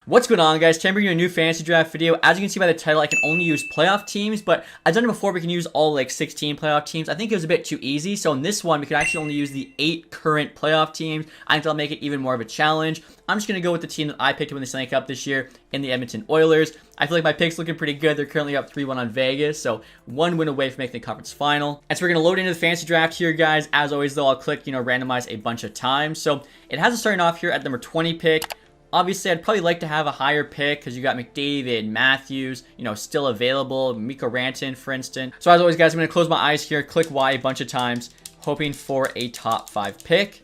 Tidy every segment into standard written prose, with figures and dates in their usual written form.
What's going on, guys? Today I'm bringing you a new fantasy draft video. As you can see by the title, I can only use playoff teams, but I've done it before. We can use all like 16 playoff teams. I think it was a bit too easy. So in this one, we could actually only use the 8 current playoff teams. I think that'll make it even more of a challenge. I'm just going to go with the team that I picked to win the Stanley Cup this year in the Edmonton Oilers. I feel like my pick's looking pretty good. They're currently up 3-1 on Vegas, so 1 win away from making the conference final. And so we're going to load into the fantasy draft here, guys. As always, though, I'll click, randomize a bunch of times. So it has us starting off here at number 20 pick. Obviously, I'd probably like to have a higher pick because you got McDavid, Matthews, still available, Mikko Rantanen, for instance. So as always, guys, I'm going to close my eyes here, click Y a bunch of times, hoping for a top 5 pick.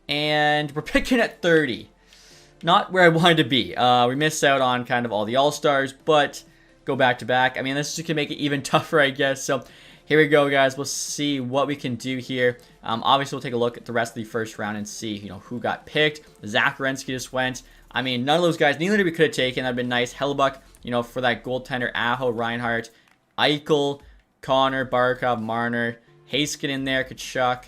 And we're picking at 30. Not where I wanted to be. We missed out on kind of all the All-Stars, but go back to back. I mean, this can make it even tougher, I guess. So here we go, guys. We'll see what we can do here. Obviously, we'll take a look at the rest of the first round and see, who got picked. Zach Werenski just went. I mean, none of those guys, neither we could have taken. That'd been nice. Hellebuck, for that goaltender. Aho, Reinhart, Eichel, Connor, Barkov, Marner, Haskin in there, Kachuk.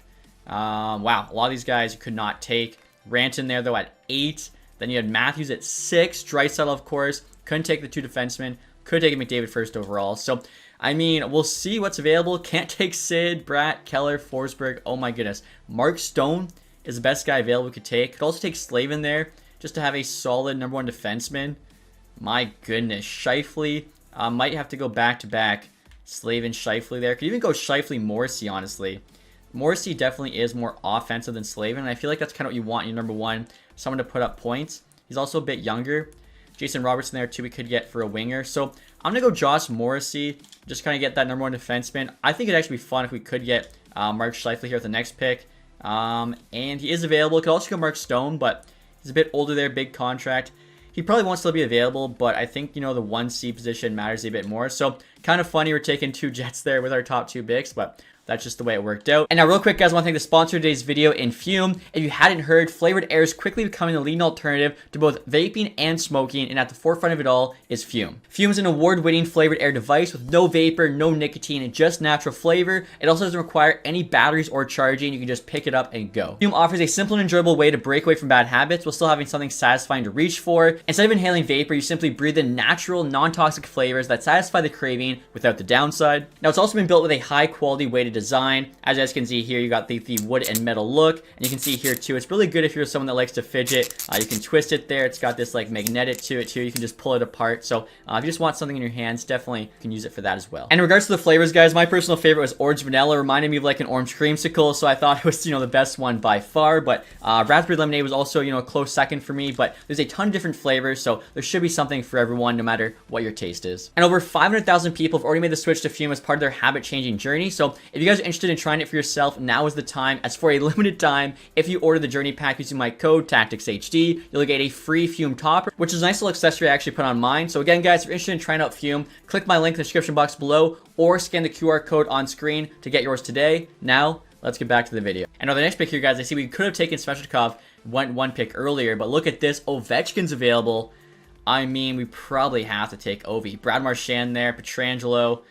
Wow, a lot of these guys you could not take. Rantanen there, though, at 8. Then you had Matthews at 6. Draisaitl, of course. Couldn't take the 2 defensemen. Could have taken McDavid first overall. So, I mean, we'll see what's available. Can't take Sid, Bratt, Keller, Forsberg. Oh my goodness. Mark Stone is the best guy available we could take. Could also take Slavin there just to have a solid number 1 defenseman. My goodness. Scheifele. Might have to go back-to-back. Slavin, Scheifele there. Could even go Scheifele, Morrissey, honestly. Morrissey definitely is more offensive than Slavin, and I feel like that's kind of what you want in your number 1. Someone to put up points. He's also a bit younger. Jason Robertson there, too, we could get for a winger. So I'm going to go Josh Morrissey. Just kind of get that number 1 defenseman. I think it'd actually be fun if we could get Mark Scheifele here at the next pick. And he is available. Could also go Mark Stone, but he's a bit older there, big contract. He probably won't still be available, but I think, the 1C position matters a bit more. So kind of funny we're taking 2 Jets there with our top 2 picks, but that's just the way it worked out. And now real quick, guys, I want to thank the sponsor of today's video, Fume. If you hadn't heard, flavored air is quickly becoming the leading alternative to both vaping and smoking, and at the forefront of it all is Fume. Fume is an award-winning flavored air device with no vapor, no nicotine, and just natural flavor. It also doesn't require any batteries or charging. You can just pick it up and go. Fume offers a simple and enjoyable way to break away from bad habits while still having something satisfying to reach for. Instead of inhaling vapor, you simply breathe in natural, non-toxic flavors that satisfy the craving without the downside. Now, it's also been built with a high-quality way to design. As you guys can see here, you got the wood and metal look, and you can see here too, it's really good if you're someone that likes to fidget. You can twist it there. It's got this like magnetic to it too. You can just pull it apart. So if you just want something in your hands, definitely can use it for that as well. And in regards to the flavors, guys, my personal favorite was orange vanilla. Reminded me of like an orange creamsicle, so I thought it was the best one by far. But raspberry lemonade was also a close second for me. But there's a ton of different flavors, so there should be something for everyone, no matter what your taste is. And over 500,000 people have already made the switch to Fume as part of their habit-changing journey. So if you guys are interested in trying it for yourself, now is the time. As for a limited time, if you order the journey pack using my code TACTICSHD, you'll get a free Fume topper, which is a nice little accessory I actually put on mine. So again, guys, if you're interested in trying out Fume, click my link in the description box below or scan the QR code on screen to get yours today. Now, let's get back to the video. And on the next pick here, guys, I see we could have taken Svechnikov one pick earlier, but look at this. Ovechkin's available. I mean, we probably have to take Ovi. Brad Marchand there, Pietrangelo.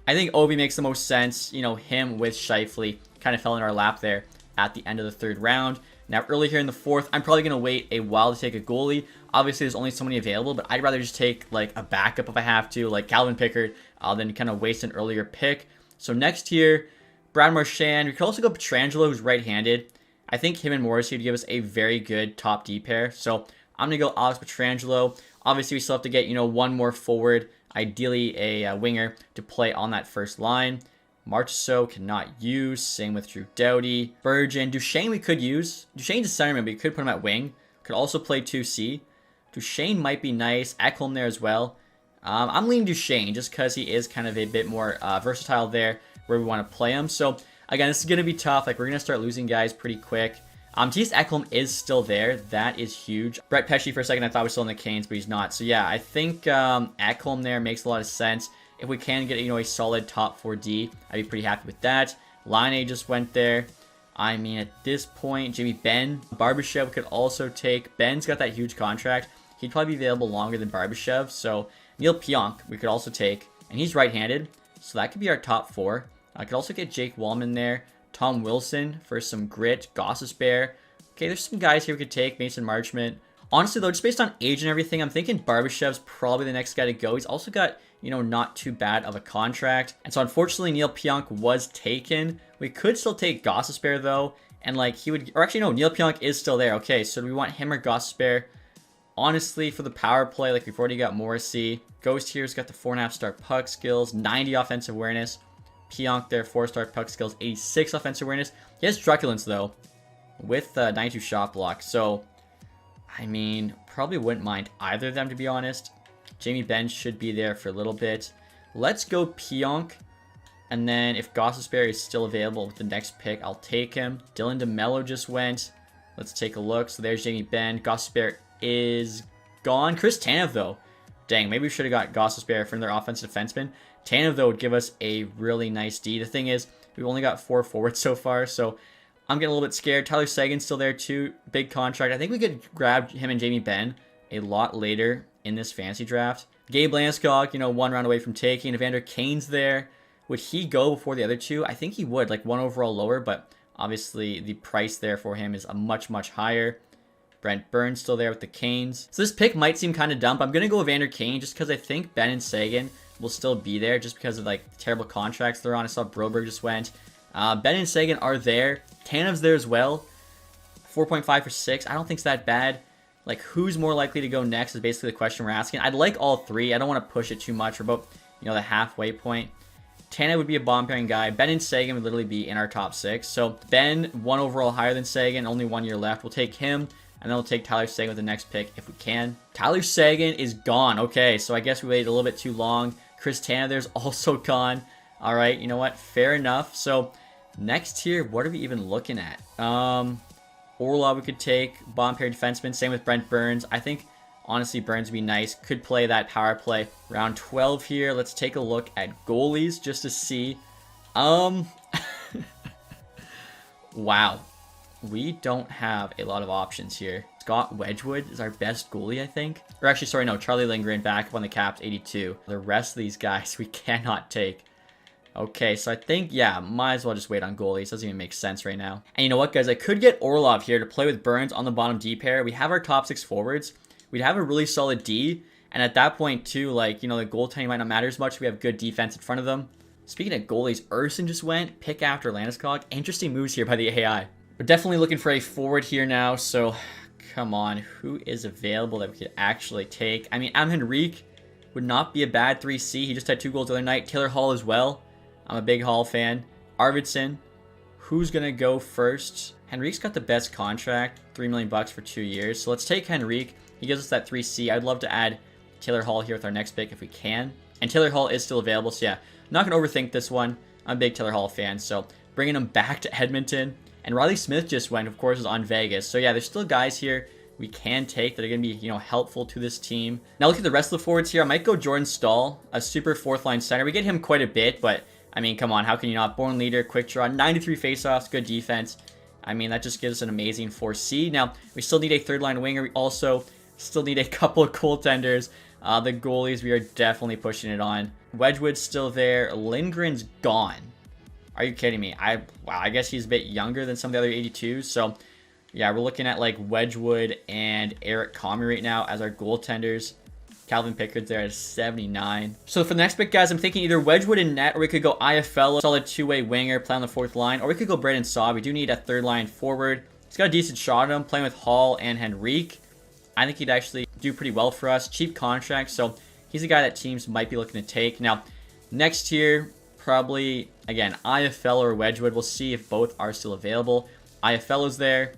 I think Ovi makes the most sense. Him with Scheifele kind of fell in our lap there at the end of the 3rd round. Now, early here in the 4th, I'm probably going to wait a while to take a goalie. Obviously, there's only so many available, but I'd rather just take like a backup if I have to, like Calvin Pickard, than kind of waste an earlier pick. So next here, Brad Marchand. We could also go Pietrangelo, who's right-handed. I think him and Morrissey would give us a very good top D pair. So I'm going to go Alex Pietrangelo. Obviously, we still have to get, one more forward, ideally a winger, to play on that first line. Marchessault cannot use. Same with Drew Doughty. Bergen. Duchesne we could use. Duchesne's a centerman, but you could put him at wing. Could also play 2C. Duchesne might be nice. Ekholm there as well. I'm leaning Duchesne just because he is kind of a bit more versatile there where we want to play him. So, again, this is going to be tough. Like, we're going to start losing guys pretty quick. T.S. Ekholm is still there. That is huge. Brett Pesce for a second I thought was still in the Canes, but he's not. So, yeah, I think Ekholm there makes a lot of sense. If we can get, a solid top 4D, I'd be pretty happy with that. Line just went there. I mean, at this point, Jimmy Benn. Barbashev could also take. Ben's got that huge contract. He'd probably be available longer than Barbashev. So, Neil Pionk we could also take. And he's right-handed, so that could be our top 4. I could also get Jake Wallman there. Tom Wilson for some grit. Gossesbear. Okay, there's some guys here we could take. Mason Marchment. Honestly, though, just based on age and everything, I'm thinking Barbashev's probably the next guy to go. He's also got, you know, not too bad of a contract. And so, unfortunately, Neil Pionk was taken. We could still take Gostisbehere, though. And, like, he would... Or actually, no, Neil Pionk is still there. Okay, so do we want him or Gostisbehere? Honestly, for the power play, like, we've already got Morrissey. Ghost here's got the 4.5-star puck skills, 90 offensive awareness. Pionk there, 4-star puck skills, 86 offensive awareness. He has truculence, though, with 92 shot block. So, I mean, probably wouldn't mind either of them, to be honest. Jamie Benn should be there for a little bit. Let's go Pionk. And then if Gostisbehere is still available with the next pick, I'll take him. Dylan DeMello just went. Let's take a look. So there's Jamie Benn. Gostisbehere is gone. Chris Tanev, though. Dang, maybe we should have got Gostisbehere from their offensive defenseman. Tanev, though, would give us a really nice D. The thing is, we've only got 4 forwards so far, so I'm getting a little bit scared. Tyler Seguin's still there, too. Big contract. I think we could grab him and Jamie Benn a lot later in this fantasy draft. Gabe Landeskog, you know, 1 round away from taking. Evander Kane's there. Would he go before the other two? I think he would, like 1 overall lower, but obviously the price there for him is a much, much higher. Brent Burns still there with the Canes. So this pick might seem kind of dumb. I'm going to go Evander Kane just because I think Benn and Seguin will still be there just because of like the terrible contracts they're on. I saw Broberg just went. Benn and Seguin are there. Tanev's there as well. 4.5 for 6. I don't think it's that bad. Like, who's more likely to go next is basically the question we're asking. I'd like all 3. I don't want to push it too much. We're about, you know, the halfway point. Tanev would be a bomb pairing guy. Benn and Seguin would literally be in our top 6. So Benn, 1 overall higher than Seguin. Only 1 year left. We'll take him. And then we'll take Tyler Seguin with the next pick if we can. Tyler Seguin is gone. Okay, so I guess we waited a little bit too long. Chris Tanev there's also gone. All right, you know what? Fair enough. So next here, what are we even looking at? Orlov we could take. Bomb pair defenseman. Same with Brent Burns. I think, honestly, Burns would be nice. Could play that power play. Round 12 here. Let's take a look at goalies just to see. Wow. We don't have a lot of options here. Scott Wedgwood is our best goalie, I think. Or actually, sorry, no. Charlie Lindgren back up on the caps, 82. The rest of these guys we cannot take. Okay, so I think, yeah, might as well just wait on goalies. Doesn't even make sense right now. And you know what, guys? I could get Orlov here to play with Burns on the bottom D pair. We have our top 6 forwards. We'd have a really solid D. And at that point, too, like, you know, the goaltending might not matter as much. We have good defense in front of them. Speaking of goalies, Urson just went. Pick after Landeskog. Interesting moves here by the AI. We're definitely looking for a forward here now, so come on. Who is available that we could actually take? I mean, Henrique would not be a bad 3C. He just had 2 goals the other night. Taylor Hall as well. I'm a big Hall fan. Arvidsson. Who's going to go first? Henrique's got the best contract, $3 million for 2 years. So let's take Henrique. He gives us that 3C. I'd love to add Taylor Hall here with our next pick if we can. And Taylor Hall is still available, so yeah. Not going to overthink this one. I'm a big Taylor Hall fan, so bringing him back to Edmonton. And Riley Smith just went, of course, is on Vegas. So yeah, there's still guys here we can take that are going to be, you know, helpful to this team. Now look at the rest of the forwards here. I might go Jordan Stahl, a super 4th line center. We get him quite a bit, but I mean, come on, how can you not? Born leader, quick draw, 93 faceoffs, good defense. I mean, that just gives us an amazing 4C. Now, we still need a 3rd line winger. We also still need a couple of goaltenders. The goalies, we are definitely pushing it on. Wedgwood's still there. Lindgren's gone. Are you kidding me? Wow, I guess he's a bit younger than some of the other 82s. So, yeah, we're looking at like Wedgwood and Eric Comrie right now as our goaltenders. Calvin Pickard's there at 79. So for the next pick, guys, I'm thinking either Wedgwood in net, or we could go IFL, solid 2-way winger, play on the 4th line, or we could go Brandon Saab. We do need a 3rd line forward. He's got a decent shot on him, playing with Hall and Henrique. I think he'd actually do pretty well for us. Cheap contract, so he's a guy that teams might be looking to take. Now, next here, probably, again, IFL or Wedgwood. We'll see if both are still available. IFL is there,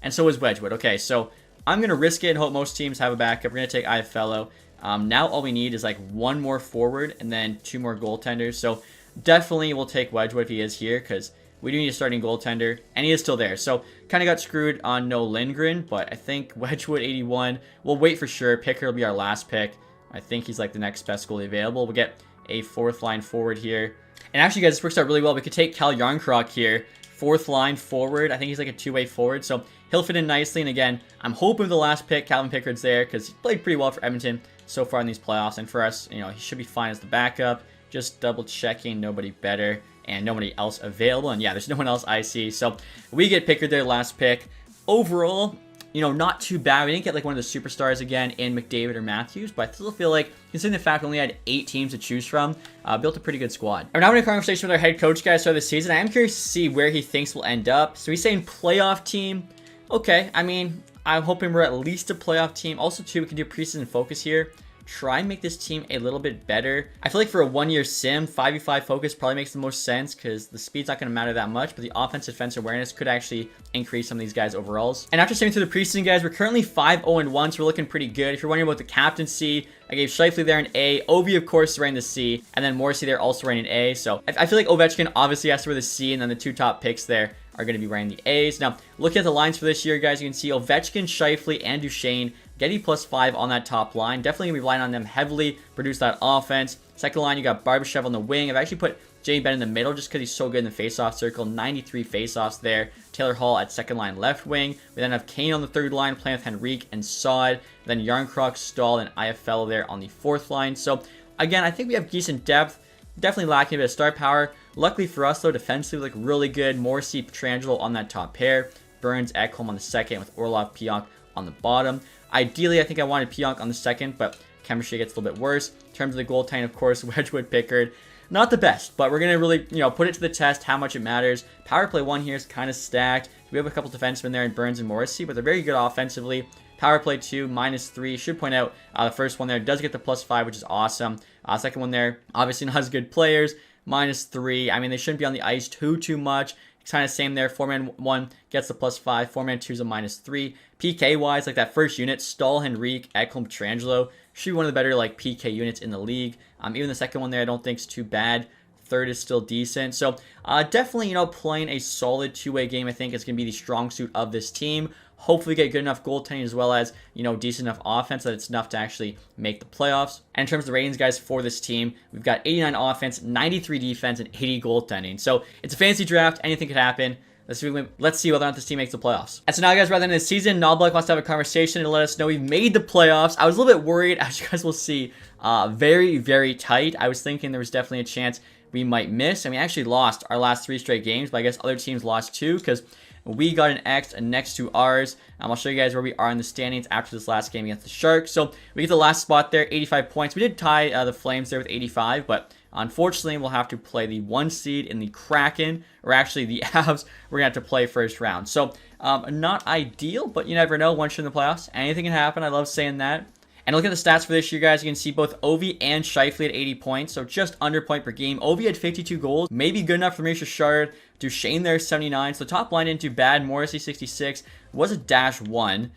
and so is Wedgwood. Okay, so I'm going to risk it and hope most teams have a backup. We're going to take IFL. Now all we need is like 1 more forward and then 2 more goaltenders. So definitely we'll take Wedgwood if he is here, because we do need a starting goaltender, and he is still there. So kind of got screwed on no Lindgren, but I think Wedgwood 81. We'll wait for sure. Picker will be our last pick. I think he's like the next best goalie available. We'll get a 4th line forward here. And actually, guys, this works out really well. We could take Cal Yarncroc here, 4th line forward. I think he's like a 2-way forward, so he'll fit in nicely. And again, I'm hoping the last pick, Calvin Pickard's there, because he played pretty well for Edmonton so far in these playoffs. And for us, you know, he should be fine as the backup. Just double checking, nobody better and nobody else available. And yeah, there's no one else I see. So we get Pickard there, last pick. Overall, you know, not too bad. We didn't get like one of the superstars again in McDavid or Matthews, but I still feel like, considering the fact we only had 8 teams to choose from, built a pretty good squad. We're now having a conversation with our head coach, guys, for this season. I am curious to see where he thinks we'll end up. So he's saying playoff team. Okay, I mean, I'm hoping we're at least a playoff team. Also, too, we can do preseason focus here. Try and make this team a little bit better. I feel like for a 1-year sim, 5v5 focus probably makes the most sense because the speed's not going to matter that much, but the offensive defense awareness could actually increase some of these guys' overalls. And after staying through the preseason, guys, we're currently 5-0-1, so we're looking pretty good. If you're wondering about the captaincy, I gave Scheifele there an A, Ovi, of course, running the C, and then Morrissey there also running an A. So I feel like Ovechkin obviously has to wear the C, and then the 2 top picks there are going to be running the A's. Now, looking at the lines for this year, guys, you can see Ovechkin, Scheifele, and Duchesne getting +5 on that top line. Definitely going to be relying on them heavily, produce that offense. Second line, you got Barbashev on the wing. I've actually put Jamie Benn in the middle just because he's so good in the faceoff circle. 93 faceoffs there. Taylor Hall at second line left wing. We then have Kane on the third line playing with Henrique and Saad. Then Yarncroc, Stahl, and IFL there on the fourth line. So, again, I think we have decent depth. Definitely lacking a bit of star power. Luckily for us, though, defensively, look really good. Morrissey, Pietrangelo on that top pair. Burns, Ekholm on the second with Orlov, Pionk on the bottom. Ideally, I think I wanted Pionk on the second, but chemistry gets a little bit worse. In terms of the goaltending, of course, Wedgwood, Pickard, not the best, but we're going to really, you know, put it to the test how much it matters. Power play 1 here is kind of stacked. We have a couple defensemen there in Burns and Morrissey, but they're very good offensively. Power play 2, -3. Should point out the first one there does get the +5, which is awesome. Second one there, obviously not as good players. -3. I mean, they shouldn't be on the ice too much. It's kind of same there. 4-man 1 gets the +5. 4-man 2 is a -3. PK-wise, like that first unit, Stahl, Henrique, Ekholm, Pietrangelo, should be one of the better like PK units in the league. Even the second one there I don't think is too bad. Third is still decent. So definitely, you know, playing a solid 2-way game I think is going to be the strong suit of this team. Hopefully get good enough goaltending as well as, you know, decent enough offense that it's enough to actually make the playoffs. And in terms of the ratings, guys, for this team, we've got 89 offense, 93 defense, and 80 goaltending. So it's a fantasy draft. Anything could happen. Let's see whether or not this team makes the playoffs. And so now, guys, rather than the season, Knobloch wants to have a conversation and let us know we've made the playoffs. I was a little bit worried, as you guys will see, very, very tight. I was thinking there was definitely a chance we might miss. And we actually lost our last 3 straight games, but I guess other teams lost too because we got an X next to ours. I'll show you guys where we are in the standings after this last game against the Sharks. So we get the last spot there, 85 points. We did tie the Flames there with 85, but unfortunately, we'll have to play the 1 seed in the Kraken, or actually the Avs. We're going to have to play first round. So not ideal, but you never know. Once you're in the playoffs, anything can happen. I love saying that. And look at the stats for this year, guys. You can see both Ovi and Scheifele at 80 points, so just under point per game. Ovi had 52 goals, maybe good enough for Maurice Richard. Duchesne there, 79. So the top line didn't do bad. Morrissey, 66. Was a -1.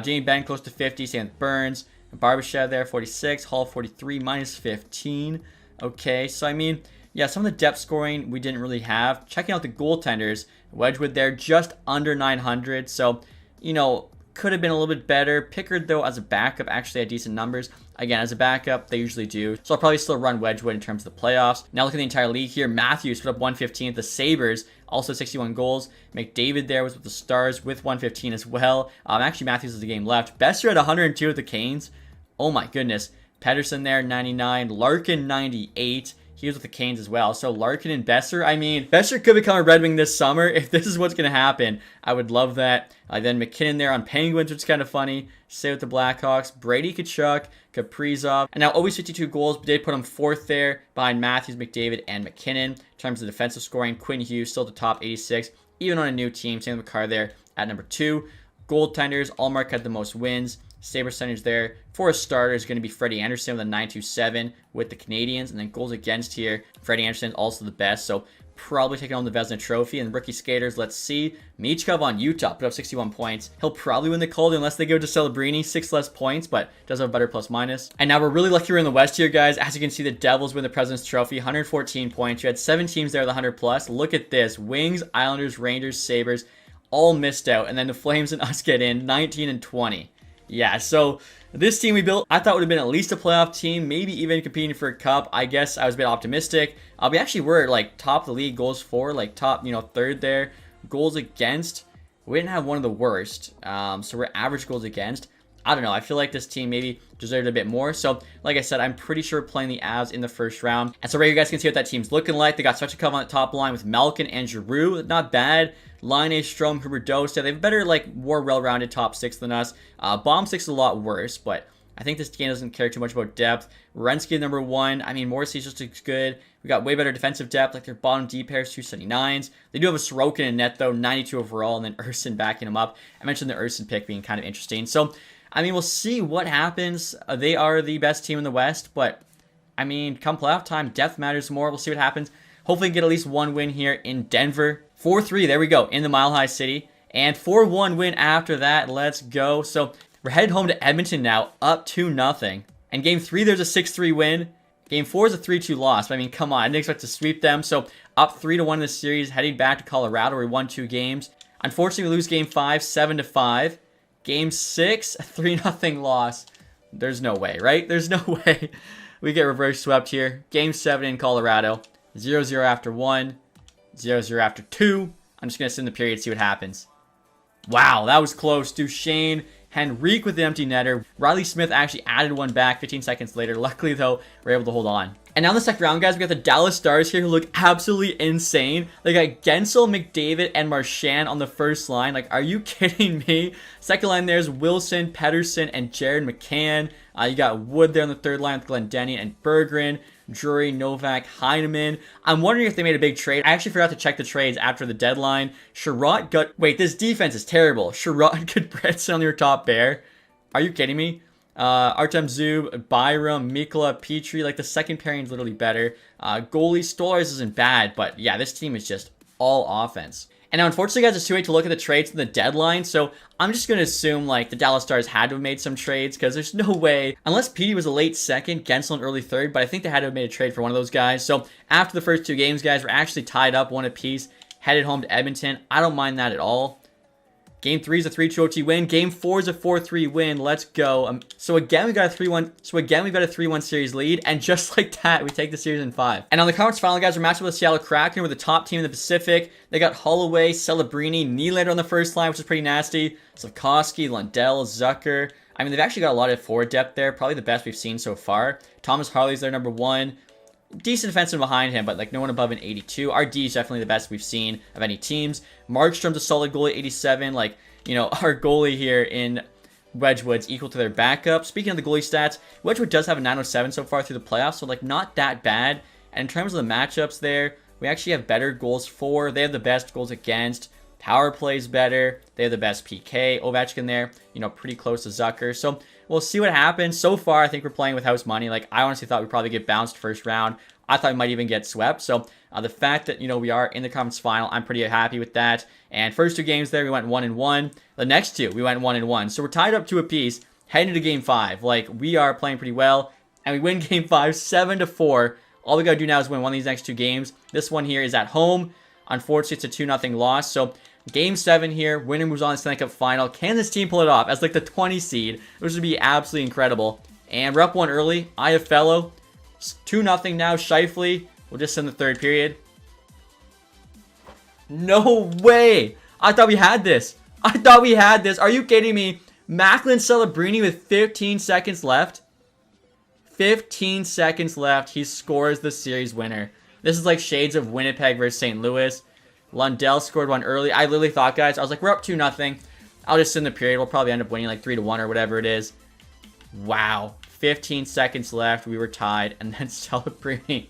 Jamie Benn close to 50. Same with Burns. Barbashev there, 46. Hall, 43. -15. Okay, so I mean, yeah, some of the depth scoring we didn't really have. Checking out the goaltenders, Wedgwood there, just under 900. So, you know, could have been a little bit better. Pickard, though, as a backup, actually had decent numbers. Again, as a backup, they usually do. So I'll probably still run Wedgwood in terms of the playoffs. Now look at the entire league here. Matthews put up 115. The Sabres, also 61 goals. McDavid there was with the Stars with 115 as well. Actually, Matthews has a game left. Besser at 102 with the Canes. Oh my goodness. Pedersen there, 99. Larkin, 98. He was with the Canes as well. So Larkin and Besser, I mean, Besser could become a Red Wing this summer. If this is what's going to happen, I would love that. Then McKinnon there on Penguins, which is kind of funny. Say with the Blackhawks. Brady Tkachuk, Kaprizov. And now always 52 goals, but did put him 4th there behind Matthews, McDavid, and McKinnon. In terms of defensive scoring, Quinn Hughes still at the top, 86. Even on a new team. Same with McCarr there at number 2. Goaltenders, Allmark had the most wins. Save percentage there for a starter is going to be Freddie Anderson with a 927 with the Canadians. And then goals against here, Freddie Anderson is also the best. So probably taking on the Vezina Trophy. And rookie skaters, let's see. Michkov on Utah put up 61 points. He'll probably win the Calder unless they go to Celebrini. 6 less points, but does have a better plus-minus. And now we're really lucky we're in the West here, guys. As you can see, the Devils win the President's Trophy. 114 points. You had 7 teams there with 100 plus. Look at this. Wings, Islanders, Rangers, Sabres all missed out. And then the Flames and us get in 19 and 20. Yeah, so this team we built, I thought would have been at least a playoff team, maybe even competing for a cup. I guess I was a bit optimistic. We actually were like top of the league goals for, like top, you know, 3rd there. Goals against, we didn't have one of the worst. So we're average goals against. I don't know. I feel like this team maybe deserved a bit more. So, like I said, I'm pretty sure we're playing the Avs in the first round. And so right here, you guys can see what that team's looking like. They got such a cover on the top line with Malkin and Giroux. Not bad. Line A, Strome, Huberdeau. They have better, like, more well-rounded top six than us. Bomb six is a lot worse, but I think this game doesn't care too much about depth. Renski number 1. I mean, Morrissey's just looks good. We got way better defensive depth. Like, their bottom D pairs, 279s. They do have a Sorokin in net, though, 92 overall, and then Urson backing him up. I mentioned the Urson pick being kind of interesting. So, I mean, we'll see what happens. They are the best team in the West, but, I mean, come playoff time, depth matters more. We'll see what happens. Hopefully, get at least one win here in Denver. 4-3, there we go, in the Mile High City. And 4-1 win after that. Let's go. So, we're headed home to Edmonton now, up 2-0. And Game 3, there's a 6-3 win. Game 4 is a 3-2 loss. But I mean, come on. I didn't expect to sweep them. So, up 3-1 in the series, heading back to Colorado, where we won 2 games. Unfortunately, we lose Game 5, 7-5. Game 6, a 3-0 loss. There's no way, right? There's no way we get reverse swept here. Game 7 in Colorado. 0-0 after 1. 0-0 after 2. I'm just going to sit in the period and see what happens. Wow, that was close. Duchesne, Henrique with the empty netter. Riley Smith actually added one back 15 seconds later. Luckily, though, we're able to hold on. And now in the second round, guys, we got the Dallas Stars here who look absolutely insane. They got Gensel, McDavid, and Marchand on the first line. Like, are you kidding me? Second line, there's Wilson, Pedersen, and Jared McCann. You got Wood there on the third line with Glendening and Berggren. Drury, Novak, Heineman. I'm wondering if they made a big trade. I actually forgot to check the trades after the deadline. Sherratt got... Wait, this defense is terrible. Sherratt, Goodbretson on your top pair. Are you kidding me? Artem Zub, Byram, Mikla, Petrie. Like, the second pairing is literally better. Goalie, Stolarz isn't bad, but yeah, this team is just all offense. And now, unfortunately, guys, it's too late to look at the trades in the deadline, so I'm just going to assume, like, the Dallas Stars had to have made some trades, because there's no way, unless Petey was a late second, Gensel an early third, but I think they had to have made a trade for one of those guys. So, after the first 2 games, guys, we're actually tied up 1 apiece, headed home to Edmonton. I don't mind that at all. Game 3 is a 3-2 OT win. Game 4 is a 4-3 win. Let's go. So again, we got a 3-1. So again, we've got a 3-1 series lead, and just like that, we take the series in 5. And on the conference final, guys, we're matched with the Seattle Kraken. We're the top team in the Pacific. They got Holloway, Celebrini, Nylander on the first line, which is pretty nasty. Slavkovsky, Lundell, Zucker. I mean, they've actually got a lot of forward depth there. Probably the best we've seen so far. Thomas Harley's their number 1. Decent defenseman behind him, but like no one above an 82. Our D is definitely the best we've seen of any teams. Markstrom's a solid goalie at 87. Like, you know, our goalie here in Wedgwood's equal to their backup. Speaking of the goalie stats, Wedgwood does have a 907 so far through the playoffs, so like not that bad. And in terms of the matchups there, we actually have better goals for. They have the best goals against. Power plays better. They have the best PK. Ovechkin there, you know, pretty close to Zucker. So we'll see what happens. So far, I think we're playing with house money. Like, I honestly thought we'd probably get bounced first round. I thought we might even get swept. So the fact that, you know, we are in the conference final, I'm pretty happy with that. And first 2 games there, we went 1-1. The next 2, we went 1-1. So we're tied up 2 apiece, heading into Game 5. Like, we are playing pretty well. And we win Game 5, 7-4. All we got to do now is win one of these next 2 games. This one here is at home. Unfortunately, it's a 2-0 loss. So Game 7 here, winner moves on to the Stanley Cup Final. Can this team pull it off as like the 20 seed? Which would be absolutely incredible. And we're up 1 early. Iaffello. 2-0 now. Shifley. We'll just send the third period. No way! I thought we had this. I thought we had this. Are you kidding me? Macklin Celebrini with 15 seconds left. 15 seconds left. He scores the series winner. This is like shades of Winnipeg versus St. Louis. Lundell scored one early. I literally thought, guys, I was like, we're up 2-0. I'll just send the period. We'll probably end up winning like 3-1 or whatever it is. Wow. 15 seconds left. We were tied. And then Celebrini.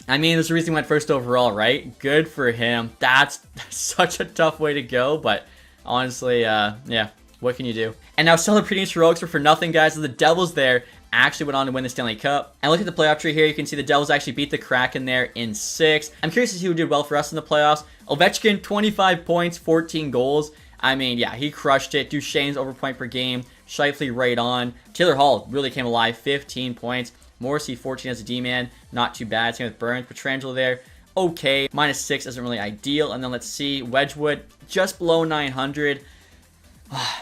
I mean, there's a reason he went first overall, right? Good for him. That's such a tough way to go. But honestly, yeah. What can you do? And now Celebrini's heroics were for nothing, guys. The Devils there actually went on to win the Stanley Cup. And look at the playoff tree here. You can see the Devils actually beat the Kraken there in 6. I'm curious to see who did well for us in the playoffs. Ovechkin, 25 points, 14 goals. I mean, yeah, he crushed it. Duchesne's over point per game. Shifley right on. Taylor Hall really came alive, 15 points. Morrissey, 14 as a D-man. Not too bad. Same with Burns. Pietrangelo there, okay. -6 isn't really ideal. And then let's see. Wedgwood, just below 900.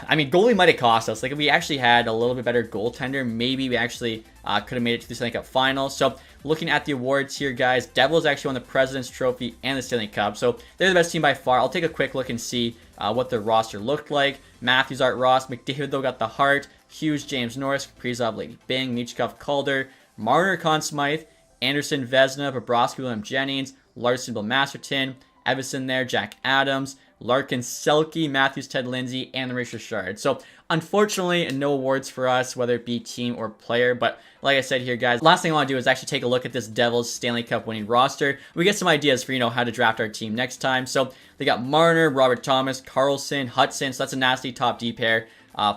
I mean, goalie might have cost us. Like, if we actually had a little bit better goaltender, maybe we actually could have made it to the Stanley Cup final. So, looking at the awards here, guys, Devils actually won the President's Trophy and the Stanley Cup. So, they're the best team by far. I'll take a quick look and see what their roster looked like. Matthews, Art Ross. McDavid, though, got the Hart. Hughes, James Norris. Kaprizov, Lady Bing. Michkov, Calder. Marner, Conn Smythe. Anderson, Vezina. Bobrovsky, William Jennings. Larson, Bill Masterton. Evison there. Jack Adams. Larkin, Selke, Matthews, Ted Lindsay, and Maurice Richard. So, unfortunately, no awards for us, whether it be team or player. But like I said here, guys, last thing I want to do is actually take a look at this Devils Stanley Cup winning roster. We get some ideas for, how to draft our team next time. So, they got Marner, Robert Thomas, Carlson, Hudson. So, that's a nasty top D pair.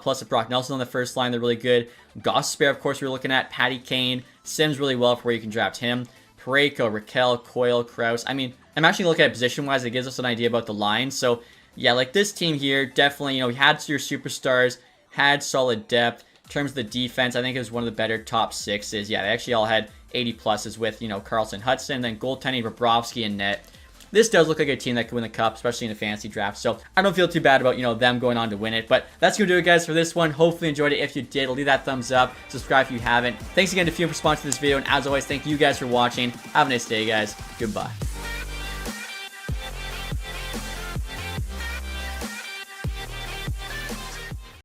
Plus a Brock Nelson on the first line. They're really good. Gosper, of course, we're looking at. Patty Kane. Sims really well for where you can draft him. Parayko, Raquel, Coyle, Krause. I mean, I'm actually looking at position-wise. It gives us an idea about the line. So, yeah, like this team here, definitely, we had your superstars, had solid depth. In terms of the defense, I think it was one of the better top sixes. Yeah, they actually all had 80 pluses with, Carlson, Hudson, then goaltending, Bobrovsky, and net. This does look like a team that could win the cup, especially in the fantasy draft. So I don't feel too bad about, them going on to win it. But that's going to do it, guys, for this one. Hopefully you enjoyed it. If you did, leave that thumbs up. Subscribe if you haven't. Thanks again to Fume for sponsoring this video. And as always, thank you guys for watching. Have a nice day, guys. Goodbye.